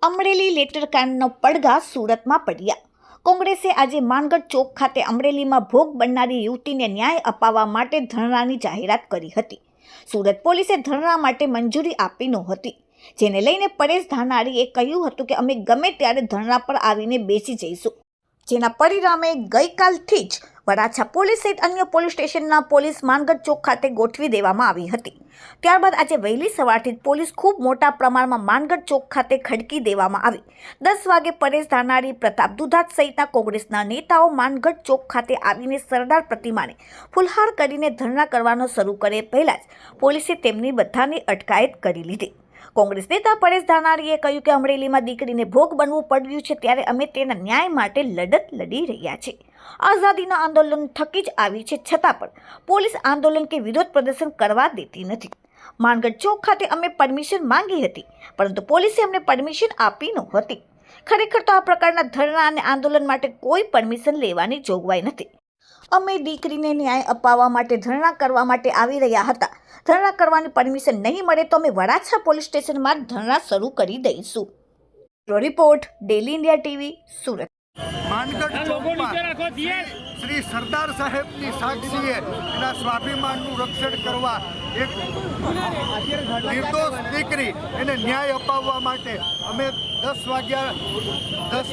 અમરેલી લેટરકાંડનો પડઘા સુરતમાં પડ્યા। કોંગ્રેસે આજે માનગઢ ચોક ખાતે અમરેલીમાં ભોગ બનનારી યુવતીને ન્યાય અપાવવા માટે ધરણાની જાહેરાત કરી હતી। સુરત પોલીસે ધરણા માટે મંજૂરી આપી નહોતી, જેને લઈને પરેશ ધાનાણીએ કહ્યું હતું કે અમે ગમે ત્યારે ધરણા પર આવીને બેસી જઈશું, જેના પરિણામે ગઈકાલથી જ વરાછા પોલીસ સહિત અન્ય પોલીસ સ્ટેશનના પોલીસ માનગઢ ચોક ખાતે ગોઠવી દેવામાં આવી હતી। ત્યારબાદ આજે વહેલી સવારથી જ પોલીસ ખૂબ મોટા પ્રમાણમાં માનગઢ ચોક ખાતે ખડકી દેવામાં આવી। 10 વાગે પરેશ ધાનાણી, પ્રતાપ દુધાત સહિતના કોંગ્રેસના નેતાઓ માનગઢ ચોક ખાતે આવીને સરદાર પ્રતિમાને ફૂલહાર કરીને ધરણા કરવાનો શરૂ કરે પહેલા જ પોલીસે તેમની બધાની અટકાયત કરી લીધી। કોંગ્રેસ નેતા પરેશ ધાનાણીએ કહ્યું કે અમરેલીમાં દીકરીને ભોગ બનવું પડ્યું છે, ત્યારે અમે તેના ન્યાય માટે લડત લડી રહ્યા છીએ। આઝાદીના આંદોલન થકી જ આવી છે, છતાં પણ પોલીસ આંદોલન કે વિરોધ પ્રદર્શન કરવા દેતી નથી। માનગઢ ચોક ખાતે અમે પરમિશન માંગી હતી, પરંતુ પોલીસે અમને પરમિશન આપી નહોતી। ખરેખર તો આ પ્રકારના ધરણા અને આંદોલન માટે કોઈ પરમિશન લેવાની જોગવાઈ નથી। અમે દીકરીને ન્યાય અપાવવા માટે ધરણા કરવા માટે આવી રહ્યા હતા। ધરણા કરવાની પરમિશન નહીં મળે તો અમે વરાછા પોલીસ સ્ટેશનમાં ધરણા શરૂ કરી દઈશું। Report daily India TV, Surat. Mangadh ચોકમાં શ્રી સરદાર સાહેબની સાક્ષીએ એના સ્વાભિમાનનું રક્ષણ કરવા એક નિર્દોષ દીકરી એને ન્યાય અપાવવા માટે અમે 10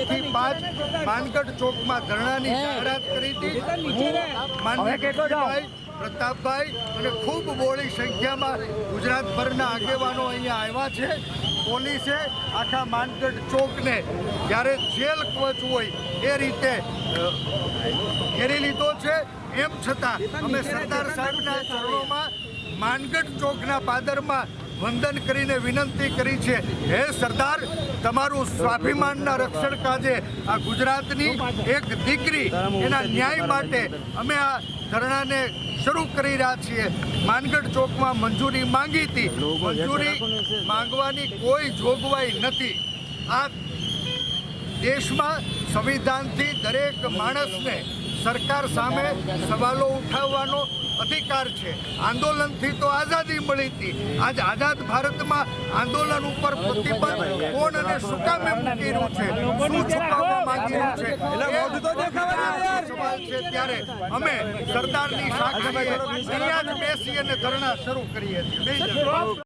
થી 5 માનગઢ ચોકમાં ધરણાની જાહેરાત કરી હતી। માનગઢભાઈ, પ્રતાપભાઈ અને ખૂબ બહોળી સંખ્યામાં ગુજરાતભરના આગેવાનો અહીંયા આવ્યા છે। પોલીસે આખા માનગઢ ચોકને જ્યારે જેલ કવચ હોય એ રીતે ઘેરી લીધો છે। એમ છતાં અમે સરદાર સાહેબના ચરણોમાં માનગઢ ચોકના પાદરમાં વંદન કરીને વિનંતી કરી છે, હે સરદાર, તમારું સ્વાભિમાનના રક્ષણ કાજે આ ગુજરાતની એક દીકરી એના ન્યાય માટે અમે આ ધરણાને શરૂ કરી રહ્યા છીએ। માનગઢ ચોકમાં મંજૂરી માંગી હતી, મંજૂરી માંગવાની કોઈ જોગવાઈ નથી। આ દેશમાં સંવિધાનથી દરેક માણસને સરકાર સામે સવાલો ઉઠાવવાનો અધિકાર છે। આંદોલનથી તો આઝાદી મળી હતી, આજ આઝાદ ભારતમાં આંદોલન ઉપર પ્રતિબંધ કોણ અને શું કામ મૂકી રહ્યું છે, શું છુપાવવા માંગી રહ્યું છે, સવાલ છે। ત્યારે અમે સરદારની સાક્ષીએ અહીંયા જ બેસી અને ધરણા શરૂ કરીએ છીએ।